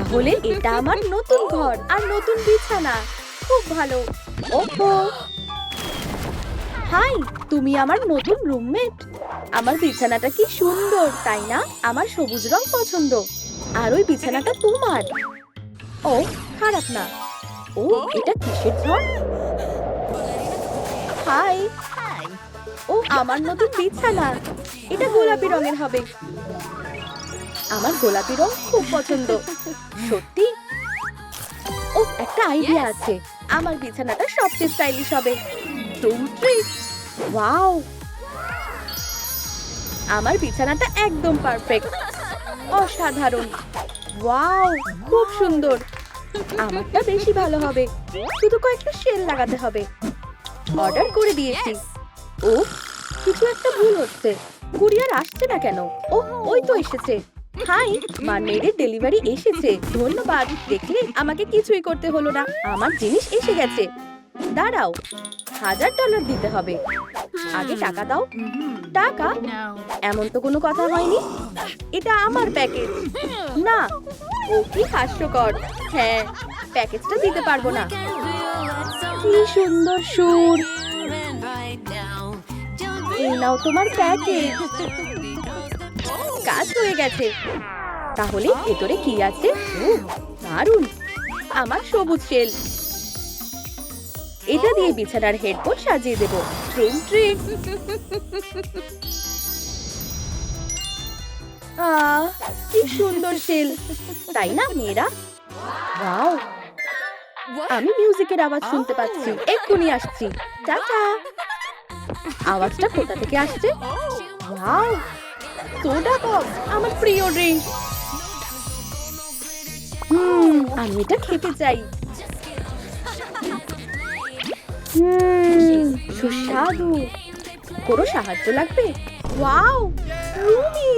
তাহলে এটা আমার নতুন ঘর আর নতুন বিছানা। খুব ভালো। ওহো, হাই, তুমি আমার নতুন রুমমেট। আমার বিছানাটা কি সুন্দর, তাই না? আমার সবুজ রং পছন্দ। আর ওই বিছানাটা তোমার। ও, খারাপ না। ও, এটা কিসের ঘর? হাই। ও, আমার নতুন বিছানা। এটা গোলাপি রঙের হবে। আমার গোলাপি রং খুব পছন্দ। সত্যি? ও, একটা আইডিয়া আছে। আমার বিছানাটা সবচেয়ে স্টাইলিশ হবে। Room treat. ওয়াও, আমার বিছানাটা একদম পারফেক্ট। অসাধারণ। ওয়াও, খুব সুন্দর। আমারটা বেশি ভালো হবে। শুধু কয়েকটা শেল লাগাতে হবে। অর্ডার করে দিয়েছি। ও, কিছু একটা ভুল হচ্ছে। কুরিয়ার আসছে না কেন? ও, ওই তো এসেছে। হাই, মারমেডের ডেলিভারি এসেছে। ধন্যবাদ। দেখলে, আমাকে কিছুই করতে হলো না। আমার জিনিস এসে গেছে। দাঁড়াও, $1000 দিতে হবে। আগে টাকা দাও। টাকা? এমন তো কোনো কথা হয়নি। এটা আমার প্যাকেজ। না, ও কি হাস্যকর। হ্যাঁ, প্যাকেজটা দিতে পারবো না। কি সুন্দর সুর। এই নাও তোমার প্যাকেজ। কাজ হয়ে গেছে। তাহলে ভেতরে কি আছে? ও, দারুণ। আমার সবুজ শেল। এটা দিয়ে বিছানার হেডবোর্ড সাজিয়ে দেব। Room treat. কি সুন্দর শেল, তাই না মেয়েরা? ওয়াও, আমি মিউজিকের আওয়াজ শুনতে পাচ্ছি। এক্ষুনি আসছি। টাটা। আওয়াজটা কোথা থেকে আসছে? ওয়াও, সোডা পপ, আমার প্রিয় ড্রিঙ্ক। আমি এটা খেতে চাই। সুস্বাদু। কোনো সাহায্য লাগবে? ওয়াও, রুমি।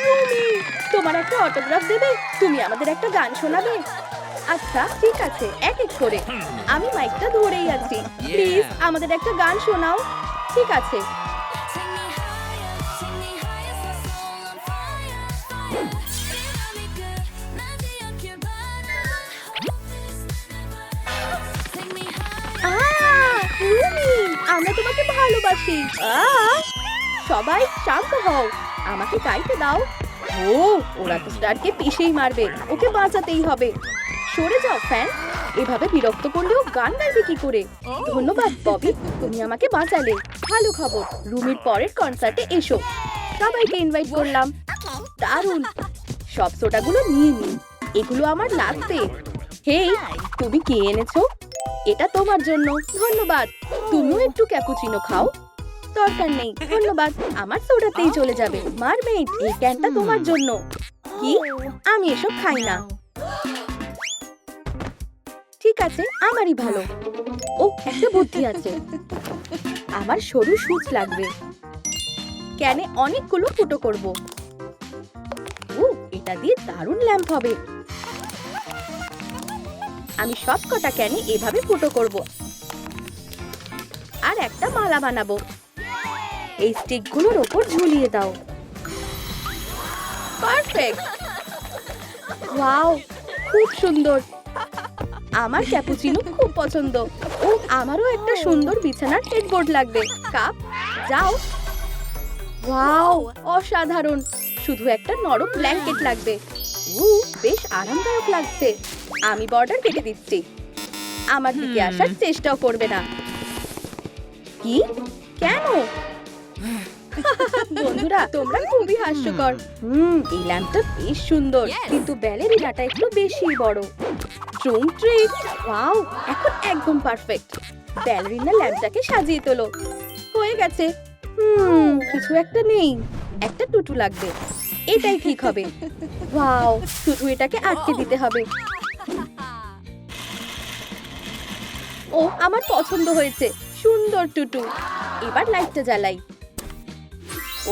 রুমি, তোমার একটা অটোগ্রাফ দেবে? তুমি আমাদের একটা গান শোনাবে? আচ্ছা, ঠিক আছে, এক এক করে। আমি মাইকটা ধরেই আছি। প্লিজ আমাদের একটা গান শোনাও। ঠিক আছে। রুমি, আমরা তোমাকে ভালোবাসি। সবাই শান্ত হও। আমাকে গাইতে দাও। ও, ওরা তো স্টারকে পিষেই মারবে। ওকে বাঁচাতেই হবে। সরে যাও ফ্যান। এভাবে বিরক্ত করলেও গান গাইবে কি করে? ধন্যবাদ ববি, তুমি আমাকে বাঁচালে। ভালো খবর, রুমির পরের কনসার্টে এসো। সবাইকে ইনভাইট করলাম। দারুণ। সব সোডাগুলো নিয়ে নিই। এগুলো আমার লাগবে। হেই, তুমি কি এনেছো? এটা তোমার জন্য। ধন্যবাদ। তুমিও একটু ক্যাপুচিনো খাও। দরকার নেই, ধন্যবাদ। আমার সোডাতেই চলে যাবে। মারমেড, এই ক্যানটা তোমার জন্য। কি? আমি এসব খাই না। ঠিক আছে, আমারই ভালো। ও, একটা বুদ্ধি আছে। আমার সরু সুচ লাগবে। ক্যানে অনেকগুলো ফুটো করব। ও, এটা দিয়ে দারুণ ল্যাম্প হবে। আমি সব কটা ক্যানে এভাবে ফুটো করব। আর একটা মালা বানাবো। এই স্টিকগুলোর ওপর ঝুলিয়ে দাও। পারফেক্ট। ওয়াও, খুব সুন্দর। আমার ক্যাপুচিনো খুব পছন্দ। ও, আমারও একটা সুন্দর বিছানার হেডবোর্ড লাগবে। কাপ, যাও। ওয়াও, অসাধারণ। শুধু একটা নরম ব্ল্যাঙ্কেট লাগবে। বেশ আরামদায়ক লাগছে। আমি বর্ডার কেটে দিচ্ছি। আমার দিকে আসার চেষ্টাও করবে না। কি? কেন? বন্ধুরা, তোমরা খুবই হাস্যকর। এই ল্যাম্পটা বেশ সুন্দর, কিন্তু ব্যালেরিনাটা একটু বেশি বড়। Room treat. ওয়াও, এখন একদম পারফেক্ট। ব্যালেরিনা ল্যাম্পটাকে সাজিয়ে তোলো। হয়ে গেছে। কিছু একটা নেই। একটা টুটু লাগবে। এটাই ঠিক হবে। ওয়াও, শুধু এটাকে আটকে দিতে হবে। ও, আমার পছন্দ হয়েছে। সুন্দর টুটু। এবার লাইটটা জ্বালাই।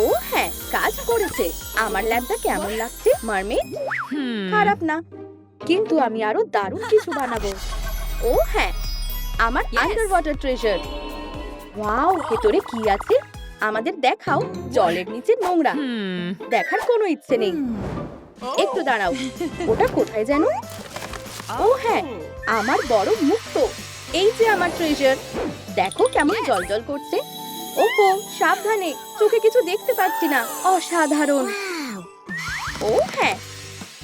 ও হ্যাঁ, কাজ করেছে। আমার ল্যাম্পটা কেমন লাগছে মারমেড? খারাপ না, কিন্তু আমি আরো দারুণ কিছু বানাবো। ও হ্যাঁ, আমার আন্ডার ওয়াটার ট্রেজার। ওয়াও, ভেতরে কি আছে? আমাদের দেখাও। জলের নিচে নোংরা। দেখার কোনো ইচ্ছে নেই। একটু দাঁড়াও, ওটা কোথায় যেন? ও হ্যাঁ, আমার বড় মুক্তো। এই যে আমার ট্রেজার, দেখো কেমন জলজল করছে। ওহো, সাবধানে, চোখে কিছু দেখতে পাচ্ছি না। অসাধারণ। ও হ্যাঁ,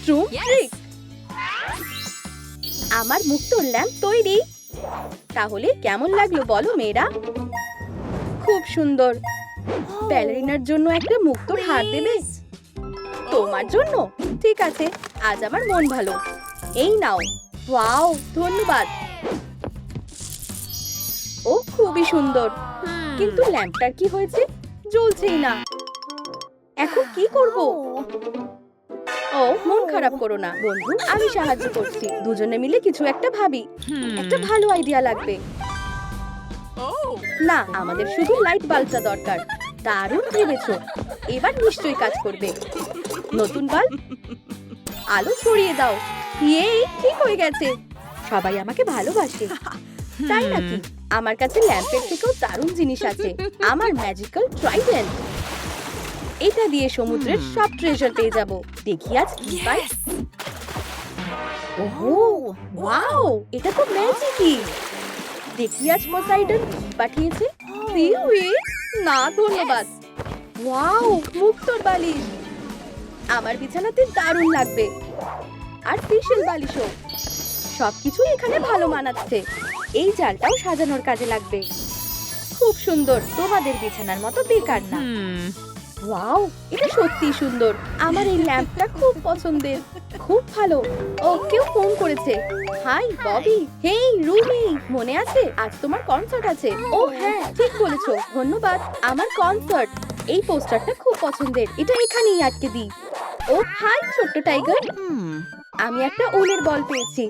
ট্রুম ট্রিক। আমার মুক্তোর ল্যাম্প তৈরি। তাহলে কেমন লাগলো বলো মেয়েরা? খুব সুন্দর। ব্যালেরিনার জন্য একটা মুক্তোর হার দেবে? তোমার জন্য? ঠিক আছে, আজ আমার মন ভালো। এই নাও। ওয়াও, ধন্যবাদ। ও খুবই সুন্দর, কিন্তু ল্যাম্পটার কি হয়েছে? জ্বলছেই না। এখন কি করব? ও মন খারাপ করো না বন্ধু, আমি সাহায্য করছি। দুজনে মিলে কিছু একটা ভাবি। একটা ভালো আইডিয়া লাগবে। না, আমাদের শুধু লাইট বাল্বটা দরকার। দারুণ ভেবেছো, এবার নিশ্চয়ই কাজ করবে। নতুন বাল্ব, আলো ছড়িয়ে দাও। ইয়ে, ঠিক হয়ে গেছে। সবাই আমাকে ভালোবাসে, তাই নাকি? আমার কাছে ল্যাম্পের থেকেও দারুণ জিনিস আছে। আমার ম্যাজিক্যাল ট্রাইডেন্ট। এটা দিয়ে সমুদ্রের সব ট্রেজার পেয়ে যাব। দেখি আজ কি পাই। ওহো, ওয়াও, এটা তো ম্যাজিকই। দেখি আজ পোসাইডন কি পাঠিয়েছে। সিউইড? না ধন্যবাদ। ওয়াও, মুক্তোর বালিশ। আমার বিছানাতে দারুণ লাগবে। আর ফিশেল বালিশও। সবকিছুই এখানে ভালো মানাচ্ছে। এই জালটাও সাজানোর কাজে লাগবে। খুব সুন্দর, তোমাদের বিছানার মতো বেকার না। ওয়াও, এটা সত্যি সুন্দর। আমার এই ল্যাম্পটা খুব পছন্দের। খুব ভালো। ও, কেউ ফোন করেছে। হাই ববি। হেই রুমি, মনে আছে আজ তোমার কনসার্ট আছে? ও হ্যাঁ, ঠিক বলেছো, ধন্যবাদ। আমার কনসার্ট। এই পোস্টারটা খুব পছন্দের। এটা এখানেই আটকে দিই। ও হাই ছোট্ট টাইগার, আমি একটা উলের বল পেয়েছি।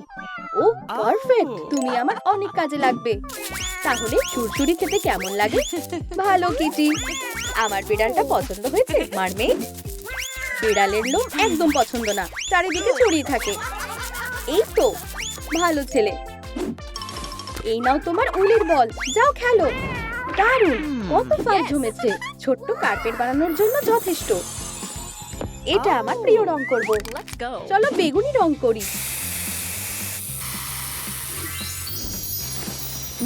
ও পারফেক্ট, তুমি আমার অনেক কাজে লাগবে। তাহলে সুরসুরি খেতে কেমন লাগে? ভালো কিটি। আমার বিড়ালটা পছন্দ হয়েছে মারমেড? বিড়ালের লোম একদম পছন্দ না, চারিদিকে ছড়িয়ে থাকে। এই তো, ভালো ছেলে। এই নাও তোমার উলের বল, যাও খেলো। দারুণ, কত ফান জমেছে। ছোট্ট কার্পেট বানানোর জন্য যথেষ্ট। এটা আমার প্রিয় রং করব। চলো বেগুনি রং করি।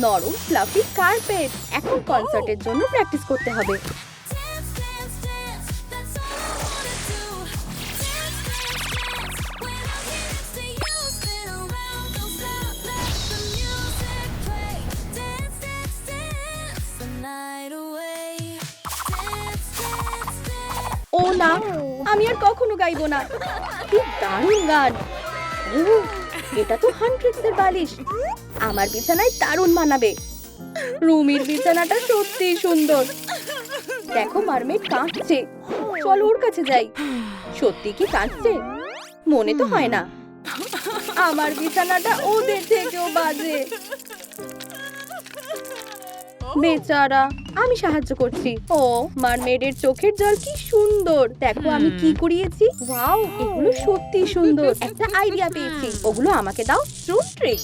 নরম ফ্লাফি কার্পেট। এখন কনসার্টের জন্য প্র্যাকটিস করতে হবে। ও না, আমি আর কখনো গাইবো না। কি দারুণ গান। ও, এটা তো হান্ড্রেডসের বালিশ। আমার বিছানায় দারুণ মানাবে। রুমির বিছানাটা সত্যিই সুন্দর। দেখো মারমেড কাঁদছে। চলো ওর কাছে যাই। সত্যি কি কাঁদছে? মনে তো হয় না। আমার বিছানাটা ওদের থেকেও বাজে। বেচারা, আমি সাহায্য করছি। ও, মারমেডের চোখের জল কি সুন্দর। দেখো আমি কি করিয়েছি। ওয়াও, এগুলো সত্যি সুন্দর। একটা আইডিয়া পেয়েছি, ওগুলো আমাকে দাও। ট্রুম ট্রিক।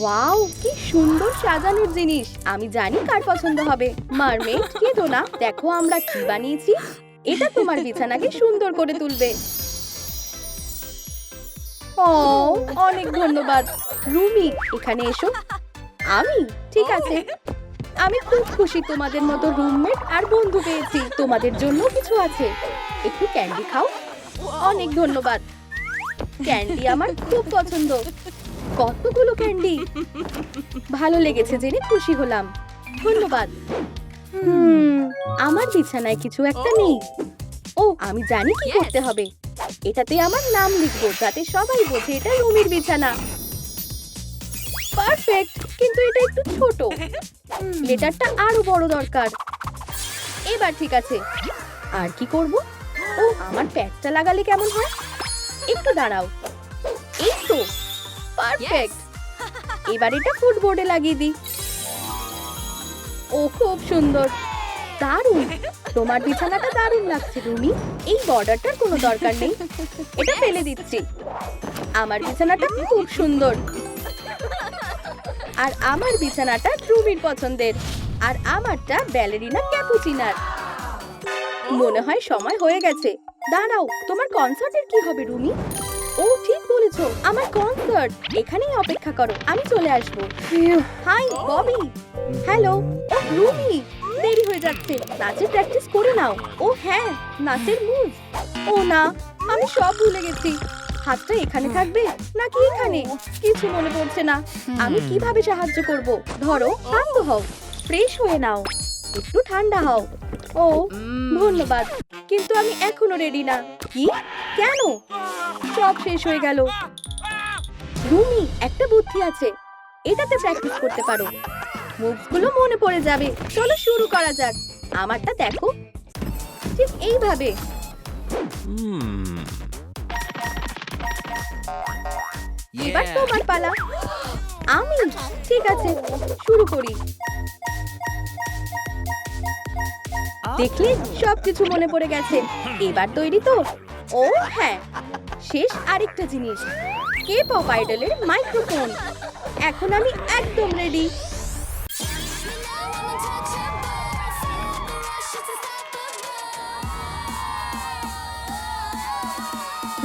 ওয়াও, কি সুন্দর সাজানোর জিনিস। আমি জানি কার পছন্দ হবে। মারমেড কেঁদো না, দেখো আমরা কি বানিয়েছি। এটা তোমার বিছানাকে সুন্দর করে তুলবে। ও, অনেক ধন্যবাদ। রুমি, এখানে এসো। আমি? ঠিক আছে। আমি খুব খুশি তোমাদের মতো রুমমেট আর বন্ধু পেয়েছি। তোমাদের জন্য কিছু আছে, একটু ক্যান্ডি খাও। অনেক ধন্যবাদ। ক্যান্ডি আমার খুব পছন্দ। কতগুলো ক্যান্ডি। ভালো লেগেছে জেনে খুশি হলাম। ধন্যবাদ। আমার বিছানায় কিছু একটা নেই। ও, আমি জানি কি করতে হবে। এটাতে আমার নাম লিখবো যাতে সবাই বোঝে এটা রুমির বিছানা। পারফেক্ট, কিন্তু এটা একটু ছোট। লেটারটা আরো বড় দরকার। এবার ঠিক আছে। আর কি করব? ও, আমার প্যাচটা লাগালে কেমন হয়? একটু দাঁড়াও। এই তো, পারফেক্ট। এবার এটা ফুটবোর্ডে লাগিয়ে দিই। ও, খুব সুন্দর। দারুণ, তোমার বিছানাটা দারুণ লাগছে রুমি। এই বর্ডারটার কোনো দরকার নেই। এটা ফেলে দিচ্ছি। আমার বিছানাটা খুব সুন্দর। আর আমার বিছানাটা রুমির পছন্দের। আর আমারটা ব্যালেরিনা ক্যাপুচিনার। মনে হয় সময় হয়ে গেছে। দাঁড়াও, তোমার কনসার্টের কি হবে রুমি? ও ঠিক বলেছো, আমার কনসার্ট। এখানেই অপেক্ষা করো, আমি চলে আসবো। হাই ববি। হ্যালো। ও রুমি, দেরি হয়ে যাচ্ছে, নাচের প্র্যাকটিস করে নাও। ও হ্যাঁ, নাচের মুভ। ও না, আমি সব ভুলে গেছি। হাতটা এখানে থাকবে নাকি এখানে? কিছু মনে পড়ছে না। আমি কিভাবে সাহায্য করব? ধরো, শান্ত হও, ফ্রেশ হয়ে নাও, একটু ঠান্ডা হও। ও ধন্যবাদ, কিন্তু আমি এখনো রেডি না। কি? কেন? সব শেষ হয়ে গেল। রুমি, একটা বুদ্ধি আছে, এটাতে প্র্যাকটিস করতে পারো। মুভগুলো মনে পড়ে যাবে। চলো শুরু করা যাক। আমারটা দেখো, ঠিক এইভাবে। এবার তোমার পালা। আমি ঠিক আছে, শুরু করি। দেখলে সবকিছু মনে পড়ে গেছে। এবার তৈরি তো? ও হ্যাঁ, শেষ আরেকটা জিনিস, কে পপ আইডলের মাইক্রোফোন। এখন আমি একদম রেডি।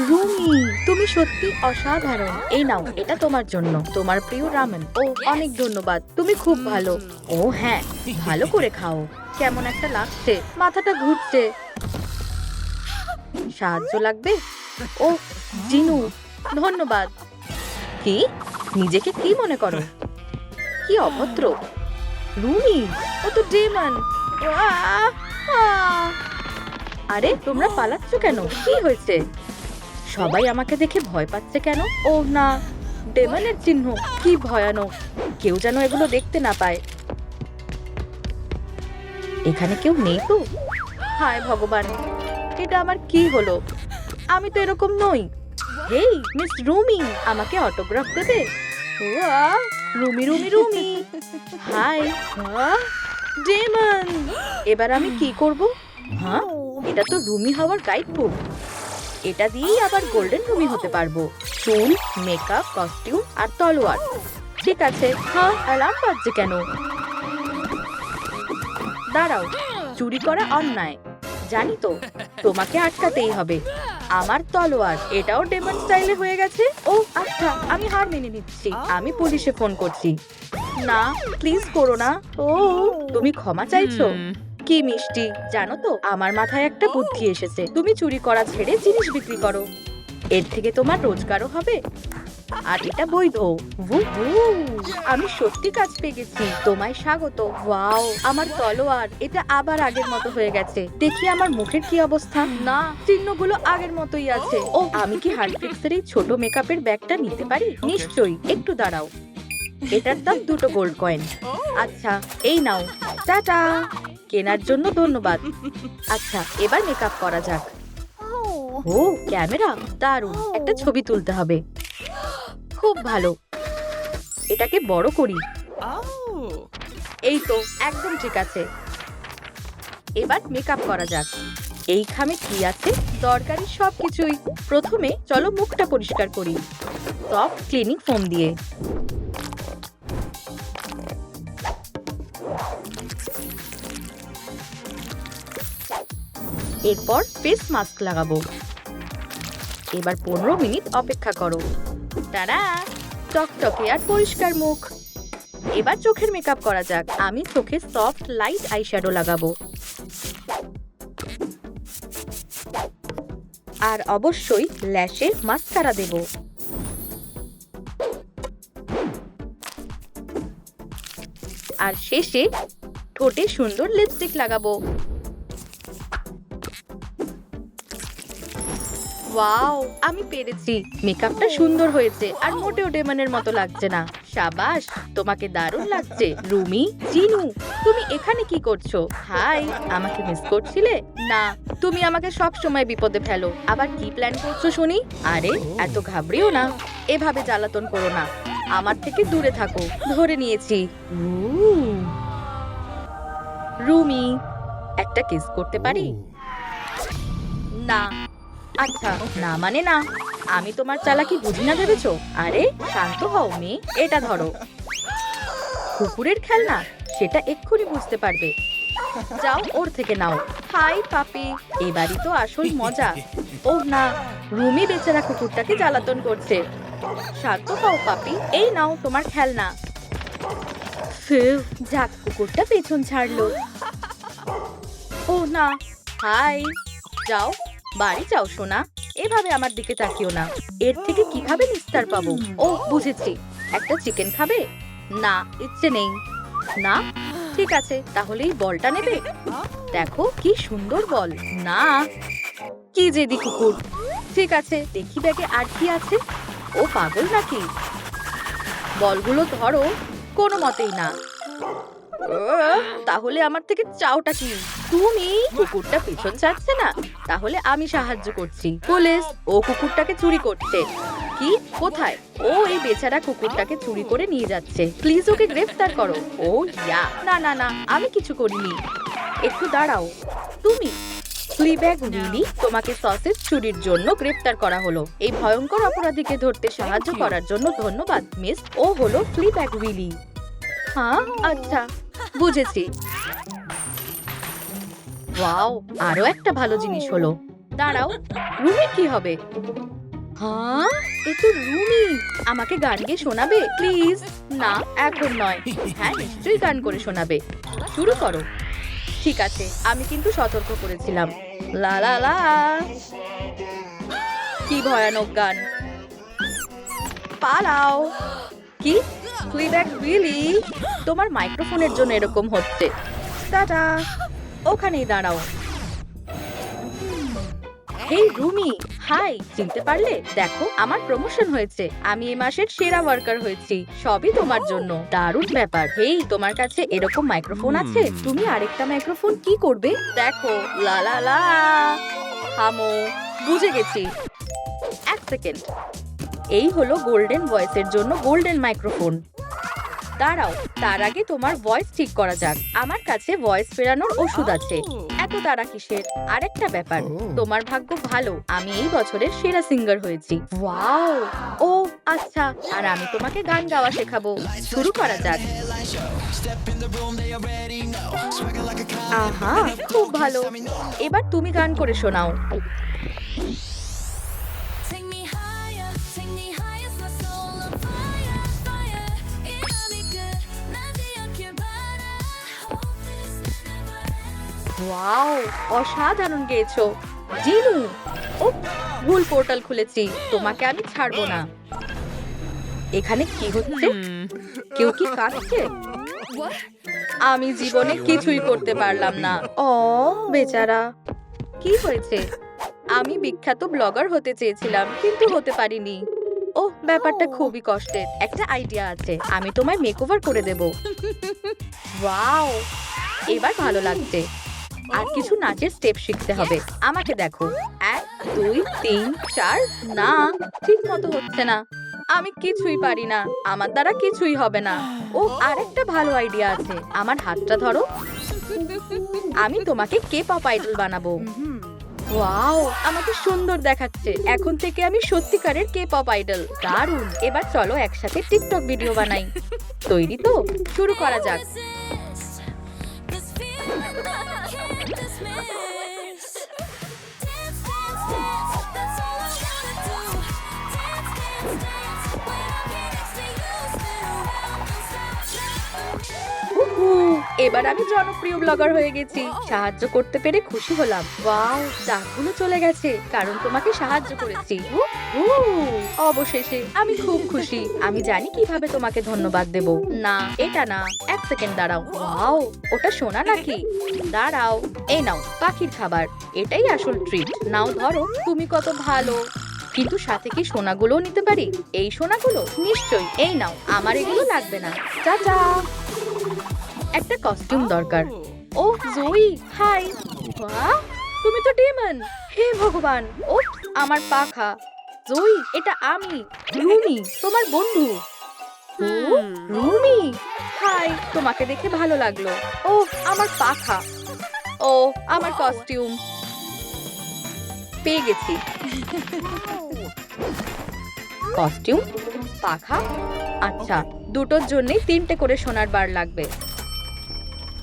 রুমি, তুমি সত্যি অসাধারণ। এই নাও, এটা তোমার জন্য, তোমার প্রিয় রামেন। ও অনেক ধন্যবাদ, তুমি খুব ভালো। ও হ্যাঁ, ভালো করে খাও। কেমন একটা লাগছে, মাথাটা ঘুরছে। সাহায্য লাগবে? ও জিনু, ধন্যবাদ। কি? নিজেকে কি মনে করো? কি অভদ্র। রুমি, ও তো ডেমন। আরে তোমরা পালাচ্ছ কেন? কি হয়েছে? সবাই আমাকে দেখে ভয় পাচ্ছে কেন? ও না, ডেমনের চিহ্ন। কি ভয়ানক, কেউ যেন এগুলো দেখতে না পায়। এখানে কেউ নেই তো? হায় ভগবান, এটা আমার কি হলো? আমি তো এরকম নই। হেই মিস রুমি, আমাকে অটোগ্রাফ দেবে? Wow, Rumi Rumi Rumi. Hi demon. এবার আমি কি করব? হ্যাঁ, এটা তো রুমি হওয়ার গাইড বুক। এটা দিয়েই আবার গোল্ডেন রুমি হতে পারবো। চুল, মেকআপ, কস্টিউম আর তলোয়ার। ঠিক আছে। হ্যাঁ, অ্যালার্ম বাজছে কেন? দাঁড়াও, চুরি করা অন্যায়, জানি তো। তোমাকে আটকাতেই হবে। আমার তলোয়ার, এটাও ডেমন স্টাইলে হয়ে গেছে। ও আচ্ছা, আমি হার মেনে নিচ্ছি। আমি পুলিশে ফোন করছি। না, প্লিজ করো না। ও তুমি ক্ষমা চাইছো? কি মিষ্টি। জানো তো, আমার মাথায় একটা বুদ্ধি এসেছে। তুমি চুরি করা ছেড়ে জিনিস বিক্রি করো, এর থেকে তোমার রোজগারও হবে, আর এটা বৈধ। আমি সত্যি কাজ পেয়ে গেছি। তোমায় স্বাগত। ওয়াও, আমার তলোয়ার, এটা আবার আগের মতো হয়ে গেছে। দেখি আমার মুখের কি অবস্থা। না, চিহ্নগুলো আগের মতোই আছে। ও, আমি কি হার্টফিক্সের এই ছোট মেকআপের ব্যাগটা নিতে পারি? নিশ্চয়ই, একটু দাঁড়াও। এটার দাম 2 গোল্ড কয়েন। আচ্ছা, এই নাও। টাটা। কেনার জন্য ধন্যবাদ। আচ্ছা, এবার মেকআপ করা যাক। ও ক্যামেরা, দারুণ, একটা ছবি তুলতে হবে। খুব ভালো, এটাকে বড় করি। এই তো, একদম ঠিক আছে। এবার মেকআপ করা যাক। এই খামে কি আছে? দরকারি সবকিছুই। প্রথমে চলো মুখটা পরিষ্কার করি, সফট ক্লিনিং ফোম দিয়ে। এরপর ফেস মাস্ক লাগাবো। এবার 15 মিনিট অপেক্ষা করো। টাটা, টকটকে আর পরিষ্কার মুখ। এবার চোখের মেকআপ করা যাক। আমি চোখে সফট লাইট আইশ্যাডো লাগাবো, আর অবশ্যই ল্যাশে মাস্কারা দেব। আর শেষে ঠোঁটে সুন্দর লিপস্টিক লাগাবো। ওয়াও, আমি পেরেছি। মেকআপটা সুন্দর হয়েছে আর মোটেও ডেমনের মতো লাগছে না। শাবাশ, তোমাকে দারুণ লাগছে। রুমি, জিনু, তুমি এখানে কি করছো? হাই, আমাকে মিস করছিলে? না, তুমি আমাকে সব সময় বিপদে ফেলো। আবার কি প্ল্যান করছো শুনি? আরে এত ঘাবড়িও না, এভাবে জ্বালাতন করো না। আমার থেকে দূরে থাকো। ধরে নিয়েছি। রুমি, একটা কিস করতে পারি? না। আচ্ছা, না মানে না। আমি তোমার চালাকি বুঝি না ভেবেছো? আরে শান্ত হও মেয়ে, এটা ধরো। কুকুরের খেলনা, সেটা এক্ষুনি বুঝতে পারবে। যাও ওর থেকে নাও। হাই পাপি, এবারই তো আসল মজা। ওহ না, রুমি বেচারা কুকুরটাকে জ্বালাতন করছে। শান্ত হও পাপি, এই নাও তোমার খেলনা। ফিউ, যাক কুকুরটা পেছন ছাড়লো। ও না, হাই, যাও বাড়ি যাও সোনা। এভাবে আমার দিকে তাকিও না। এর থেকে কিভাবে নিস্তার পাবো? ও বুঝেছি, একটা চিকেন খাবে? না, ইচ্ছে নেই। না, ঠিক আছে, তাহলে এই বলটা নেবে। দেখো কি সুন্দর বল। না, কি জেদি কুকুর। ঠিক আছে, দেখি ব্যাগে আর কি আছে। ও পাগল নাকি? বলগুলো ধরো। কোনো মতেই না। তাহলে আমার থেকে চাওটা কি? তুমি? কুকুরটা পিছন ছাড়ছে না, তাহলে আমি সাহায্য করছি। পুলিশ, ও কুকুরটাকে চুরি করছে। কি? কোথায়? ও এই বেচারা কুকুরটাকে চুরি করে নিয়ে যাচ্ছে। প্লিজ ওকে গ্রেফতার করো। ও ইয়া, না না না, আমি কিছু করিনি। একটু দাঁড়াও। তুমি? ফ্লিব্যাগ উইলি, তোমাকে সসেজ চুরির জন্য গ্রেফতার করা হলো। এই ভয়ঙ্কর অপরাধীকে ধরতে সাহায্য করার জন্য ধন্যবাদ মিস। ও হলো ফ্লিব্যাগ উইলি। হ্যাঁ, আচ্ছা, বুঝেছি। ওয়াও, আরো একটা ভালো জিনিস হলো। দাঁড়াও, রুমির কি হবে? হ্যাঁ, এ তো রুমি। আমাকে গান গেয়ে শোনাবে প্লিজ? না, এখন নয়। হ্যাঁ, নিশ্চয়ই গান করে শোনাবে। শুরু করো। ঠিক আছে, আমি কিন্তু সতর্ক করেছিলাম। লা লা লা। কি ভয়ানক গান। পালাও। কি? ফ্লিব্যাগ উইলি, তোমার মাইক্রোফোনের জন্য এরকম হচ্ছে। টাটা। ওখানেই দাঁড়াও। হেই রুমি, হাই, চিনতে পারলে? দেখো, আমার প্রমোশন হয়েছে। আমি এই মাসের সেরা ওয়ার্কার হয়েছি। সবই তোমার জন্য। দারুণ ব্যাপার। হেই, তোমার কাছে এরকম মাইক্রোফোন আছে? তুমি আরেকটা মাইক্রোফোন কি করবে? দেখো, লা লা লা। থামো, বুঝে গেছি। এক সেকেন্ড। এই হলো গোল্ডেন ভয়েসের জন্য গোল্ডেন মাইক্রোফোন। দাঁড়াও, তার আগে তোমার ভয়েস ঠিক করা যাক। আমার কাছে ভয়েস ফেরানোর ওষুধ আছে। এত তাড়া কিসের? আরেকটা ব্যাপার, তোমার ভাগ্য ভালো, আমি এই বছরের সেরা সিঙ্গার হয়েছি। ওয়াও, ও আচ্ছা, আর আমি তোমাকে গান গাওয়া শেখাবো। শুরু করা যাক। আহা, খুব ভালো। এবার তুমি গান করে শোনাও। ওয়াও, অসাধারণ গেয়েছো জিনু। ও, ভুল পোর্টাল খুলেছি। তোমাকে আমি ছাড়বো না। এখানে কি হচ্ছে? কেউ কি কাঁদছে? আমি জীবনে কিছুই করতে পারলাম না। ও বেচারা। কি হয়েছে? আমি বিখ্যাত ব্লগার হতে চেয়েছিলাম, কিন্তু হতে পারিনি। ওহ, ব্যাপারটা খুবই কষ্টের। একটা আইডিয়া আছে, আমি তোমায় মেকওভার করে দেব। ওয়াও, এবার ভালো লাগছে। আর কিছু নাচের স্টেপ শিখতে হবে। আমাকে দেখো। 1 2 3 4। না, ঠিক মতো হচ্ছে না। আমি কিছুই পারি না। আমার দ্বারা কিছুই হবে না। ও, আরেকটা ভালো আইডিয়া আছে। আমার হাতটা ধরো। আমি তোমাকে কে পপ আইডল বানাবো। ওয়াও, আমাকে সুন্দর দেখাচ্ছে। এখন থেকে আমি সত্যিকারের কে পপ আইডল। দারুণ। এবার চলো একসাথে টিকটক ভিডিও বানাই। তৈরি তো? শুরু করা যাক। এবার আমি জনপ্রিয় ব্লগার হয়ে গেছি। সাহায্য করতে পেরে খুশি হলাম। ওয়াও, দাগগুলো চলে গেছে, কারণ তোমাকে সাহায্য করেছি। অবশেষে আমি খুব খুশি। আমি জানি কিভাবে তোমাকে ধন্যবাদ দেব। না, এটা না। এক সেকেন্ড দাঁড়াও। ওয়াও, ওটা সোনা নাকি? দাঁড়াও, এই নাও পাখির খাবার। এটাই আসল ট্রিট। নাও ধরো। তুমি কত ভালো। কিন্তু সাথে কি সোনাগুলোও নিতে পারি? এই সোনাগুলো? নিশ্চয়ই। এই নাও, আমার এগুলো লাগবে না। চাচা, একটা কস্টিউম দরকার। ও জয়ী, হাই। বাহ, তুমি তো ডেমন। হে ভগবান। ও, আমার পাখা। জয়ী, এটা আমি রুমি, তোমার বন্ধু। ও রুমি, হাই, তোমাকে দেখে ভালো লাগলো। ও, আমার পাখা। ও, আমার কস্টিউম। পেয়ে গেছি। কস্টিউম, পাখা। আচ্ছা, দুটোর জন্যই 3টে করে সোনার বার লাগবে।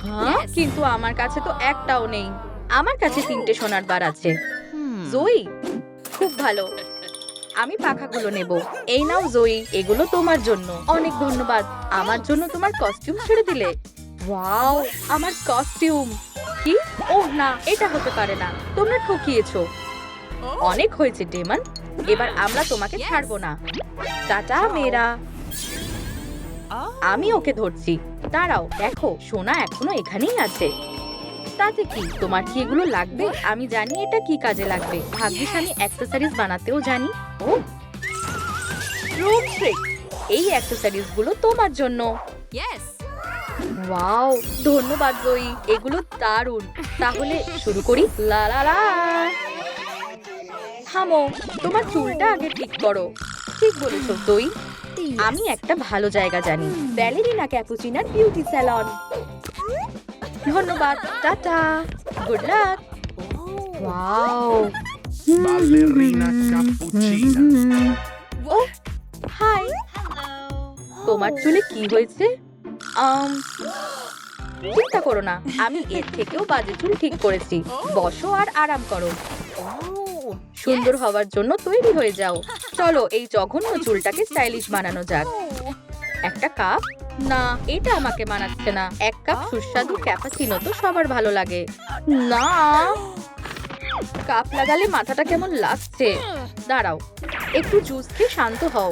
হ্যাঁ, কিন্তু আমার কাছে তো একটাও নেই। আমার কাছে 3টে সোনার বার আছে। জয়ী, খুব ভালো। আমি পাখাগুলো নেব। এই নাও জয়ী, এগুলো তোমার জন্য। অনেক ধন্যবাদ। আমার জন্য তোমার কস্টিউম ছেড়ে দিলে। ওয়াও, আমার কস্টিউম। কি? ওহ না, এটা হতে পারে না। তোমরা ঠকিয়েছো। অনেক হয়েছে ডেমন, এবার আমরা তোমাকে ছাড়বো না। টাটা মেয়েরা। আমি ওকে ধরছি। দাঁড়াও, দেখো সোনা এখনো এখানেই আছে। তাতে কি, তোমার কি এগুলো লাগবে? আমি জানি এটা কি কাজে লাগবে। ভাগ্যিস আমি অ্যাক্সেসরিজ বানাতেও জানি। ও রুম ট্রিক, এই অ্যাক্সেসরিজ গুলো তোমার জন্য। ওয়াও, ধন্যবাদ জয়ী, এগুলো দারুণ। তাহলে শুরু করি। লা লা লা। থামো, তোমার চুলটা আগে ঠিক করো। ঠিক বলেছো জয়ী, আমি একটা ভালো জায়গা জানি। ব্যালেরিনা ক্যাপুচিনার বিউটি স্যালন। ধন্যবাদ, tata, good luck. Wow, Ballerina cappuccina. ও হাই। তোমার চুলে কি হয়েছে? চিন্তা করো না, আমি এর থেকেও বাজে চুল ঠিক করেছি। বসো আর আরাম করো। সুন্দর হওয়ার জন্য তৈরি হয়ে যাও। চলো এই জঘন্য চুলটাকে স্টাইলিশ বানানো যাক। একটা কাপ? না, এটা আমাকে মানাচ্ছে না। 1 কাপ সুস্বাদু ক্যাপাচিনো তো সবার ভালো লাগে। না, কাপ লাগালে মাথাটা কেমন লাগছে। দাঁড়াও, একটু জুস খেয়ে শান্ত হও।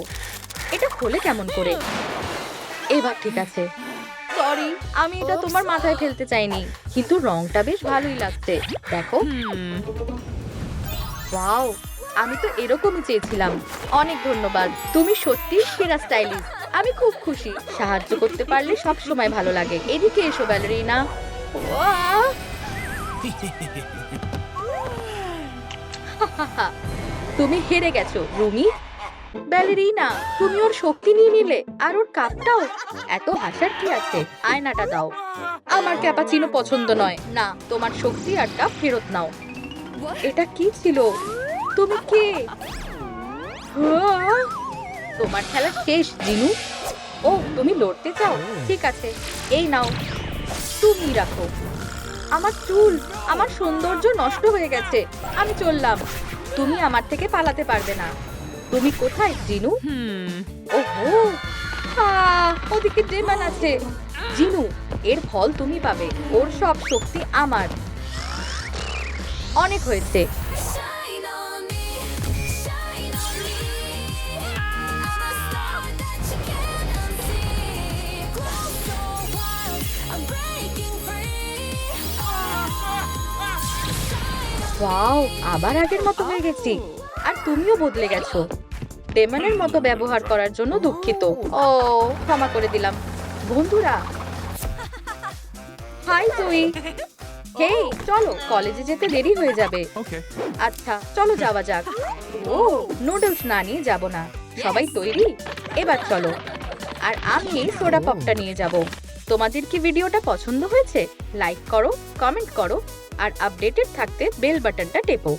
এটা খোলে কেমন করে? এবার ঠিক আছে। সরি, আমি এটা তোমার মাথায় ফেলতে চাইনি, কিন্তু রংটা বেশ ভালোই লাগছে। দেখো। ওয়াও, আমি তো এরকমই চেয়েছিলাম। অনেক ধন্যবাদ, তুমি সত্যিই সেরা স্টাইলিশ। আমি খুব খুশি। সাহায্য করতে পারলে সব সময় ভালো লাগে। এদিকে এসো ব্যালেরিনা। ওয়াও! তুমি হেরে গেছো রুমি। ব্যালেরিনা, তুমি ওর শক্তি নিয়ে নিলে, আর ওর কাপটাও। এত হাসার কি আছে? আয়নাটা দাও। আমার ক্যাপাচিনো পছন্দ নয়। না, তোমার শক্তি আর কাপ ফেরত নাও। এটা কি ছিল? তুমি কে? আহ! তোমার খেলা শেষ জিনু। ও, তুমি লড়তে চাও? ঠিক আছে, এই নাও, তুমি রাখো। আমার চুল, আমার সৌন্দর্য নষ্ট হয়ে গেছে। আমি চললাম। তুমি আমার থেকে পালাতে পারবে না। তুমি কোথায় জিনু? ওহো, ওদিকে ডেমন আছে। জিনু, এর ফল তুমি পাবে। ওর সব শক্তি আমার। অনেক হয়েছে। Shine on me, shine on me. I'm a star that you can't unsee. Glow so wild, I'm breaking free. Wow, আবার আগের মতো হয়ে গেছি। আর তুমিও বদলে গেছো। ডেমনের মতো ব্যবহার করার জন্য দুঃখিত। ও, ক্ষমা করে দিলাম। বন্ধুরা, হাই জয়ী। হেই, চলো, কলেজে যেতে দেরি হয়ে যাবে। Okay. আচ্ছা, চলো যাওয়া যাক। ও, নুডলস না নিয়ে যাব না। সবাই তৈরি? এবার চলো। আর আমি এই সোডা পপটা নিয়ে যাব। তোমাদের কি ভিডিওটা পছন্দ হয়েছে? লাইক করো, কমেন্ট করো, আর আপডেটেড থাকতে বেল বাটনটা টেপো।